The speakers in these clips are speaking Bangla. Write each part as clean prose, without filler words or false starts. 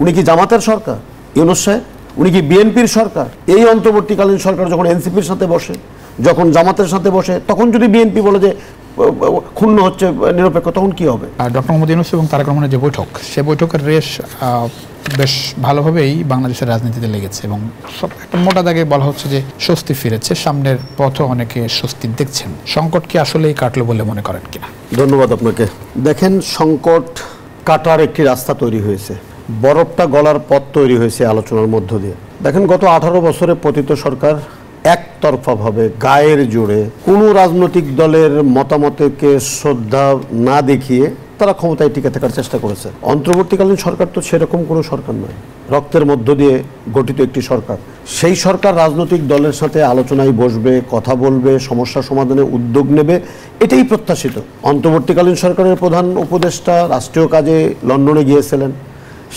উনি কি জামাতের সরকার ইউনূস সাহেব? উনি কি বিএনপির সরকার? এই অন্তর্বর্তীকালীন সরকার যখন এনসিপির সাথে বসে, যখন জামাতের সাথে বসে, তখন যদি বিএনপি বলে যে ক্ষুণ্ণ হচ্ছে নিরপেক্ষ, তখন কি হবে? ডক্টর মোহাম্মদ ইউনূস এবং তারেক রহমানের যে বৈঠক, সে বৈঠকের রেশ বেশ ভালোভাবেই বাংলাদেশের রাজনীতিতে লেগেছে এবং একটা মোটা দাগে বলা হচ্ছে যে স্বস্তি ফিরেছে, সামনের পথও অনেকে স্বস্তি দেখছেন। সংকট কি আসলেই কাটলো বলে মনে করেন কিনা? ধন্যবাদ আপনাকে। দেখেন, সংকট কাটার একটি রাস্তা তৈরি হয়েছে, বরফটা গলার পথ তৈরি হয়েছে আলোচনার মধ্য দিয়ে। দেখেন, গত 18 বছরে পতিত সরকার একতরফাভাবে গায়ের জোরে কোনো রাজনৈতিক দলের মতামতকে শ্রদ্ধা না দেখিয়ে তারা ক্ষমতায় টিকে থাকার চেষ্টা করেছে। অন্তর্বর্তীকালীন সরকার তো সেরকম কোনো সরকার নয়, রক্তের মধ্য দিয়ে গঠিত একটি সরকার। সেই সরকার রাজনৈতিক দলের সাথে আলোচনায় বসবে, কথা বলবে, সমস্যা সমাধানে উদ্যোগ নেবে, এটাই প্রত্যাশিত। অন্তর্বর্তীকালীন সরকারের প্রধান উপদেষ্টা রাষ্ট্রীয় কাজে লন্ডনে গিয়েছিলেন।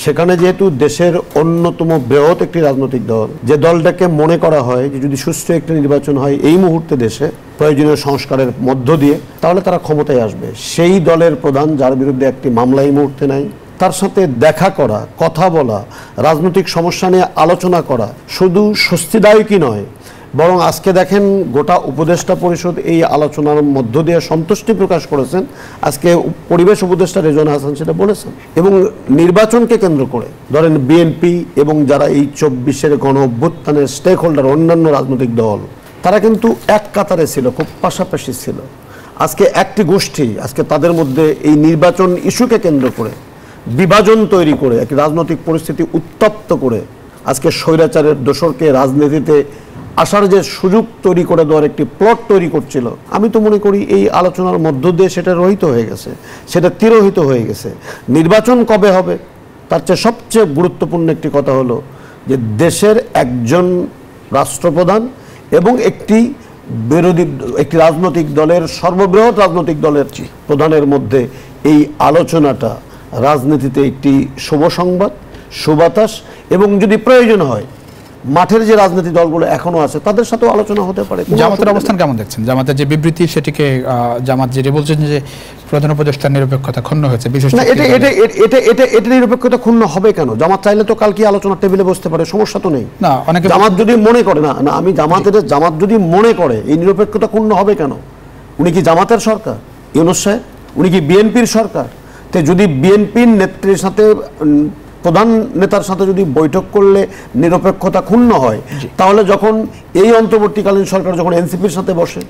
সেখানে যেহেতু দেশের অন্যতম বৃহৎ একটি রাজনৈতিক দল, যে দলটাকে মনে করা হয় যে যদি সুষ্ঠু একটি নির্বাচন হয় এই মুহূর্তে দেশে প্রয়োজনীয় সংস্কারের মধ্য দিয়ে, তাহলে তারা ক্ষমতায় আসবে, সেই দলের প্রধান, যার বিরুদ্ধে একটি মামলা এই মুহূর্তে নাই, তার সাথে দেখা করা, কথা বলা, রাজনৈতিক সমস্যা নিয়ে আলোচনা করা শুধু স্বস্তিদায়কই নয়, বরং আজকে দেখেন গোটা উপদেষ্টা পরিষদ এই আলোচনার মধ্য দিয়ে সন্তুষ্টি প্রকাশ করেছেন। আজকে পরিবেশ উপদেষ্টা রেজওয়ানা হাসান সেটা বলেছেন। এবং নির্বাচনকে কেন্দ্র করে ধরেন বিএনপি এবং যারা এই 24-এর গণ অভ্যুত্থানের স্টেক হোল্ডার, অন্যান্য রাজনৈতিক দল, তারা কিন্তু এক কাতারে ছিল, খুব পাশাপাশি ছিল। আজকে একটি গোষ্ঠী, আজকে তাদের মধ্যে এই নির্বাচন ইস্যুকে কেন্দ্র করে বিভাজন তৈরি করে একটি রাজনৈতিক পরিস্থিতি উত্তপ্ত করে আজকে স্বৈরাচারের দোসরকে রাজনীতিতে আসার যে সুযোগ তৈরি করে দেওয়ার একটি প্লট তৈরি করছিল। আমি তো মনে করি এই আলোচনার মধ্য দিয়ে সেটা রহিত হয়ে গেছে, সেটা তিরোহিত হয়ে গেছে। নির্বাচন কবে হবে তার চেয়ে সবচেয়ে গুরুত্বপূর্ণ একটি কথা হলো যে দেশের একজন রাষ্ট্রপ্রধান এবং একটি রাজনৈতিক দলের, সর্ববৃহৎ রাজনৈতিক দলের প্রধানের মধ্যে এই আলোচনাটা রাজনীতিতে একটি শুভ সংবাদ, সুবাতাস, এবং যদি প্রয়োজন হয় মাঠের যে রাজনৈতিক দলগুলো এখনো আছে তাদের সাথেও আলোচনা হতে পারে। জামাতের অবস্থান কেমন দেখছেন? জামাতের যে বিবৃতি, সেটিকে জামাত যেটা বলছেন যে প্রধান উপদেষ্টার নিরপেক্ষতা ক্ষুণ্ণ হয়েছে, বিশেষ না, এটা নিরপেক্ষতা ক্ষুণ্ণ হবে কেন? জামাত চাইলে তো কালকে আলোচনার টেবিলে বসতে পারে, সমস্যা তো নেই। না, অনেকে জামাত যদি মনে করে জামাত যদি মনে করে এই নিরপেক্ষতা ক্ষুণ্ণ হবে কেন? উনি কি জামাতের সরকার ইউনূস সাহেব? উনি কি বিএনপির সরকার? তো যদি বিএনপির নেত্রীর সাথে, প্রধান নেতার সাথে যদি বৈঠক করলে নিরপেক্ষতা ক্ষুণ্ণ হয়, তাহলে যখন এই অন্তর্বর্তীকালীন সরকার যখন এনসিপির সাথে বসে,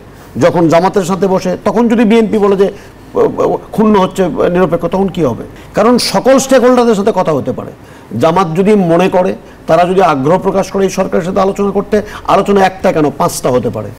যখন জামাতের সাথে বসে, তখন যদি বিএনপি বলে যে ক্ষুণ্ণ হচ্ছে নিরপেক্ষ, তখন কি হবে? কারণ সকল স্টেক হোল্ডারদের সাথে কথা হতে পারে। জামাত যদি মনে করে, তারা যদি আগ্রহ প্রকাশ করে এই সরকারের সাথে আলোচনা করতে, আলোচনা একটা কেন 5টা হতে পারে।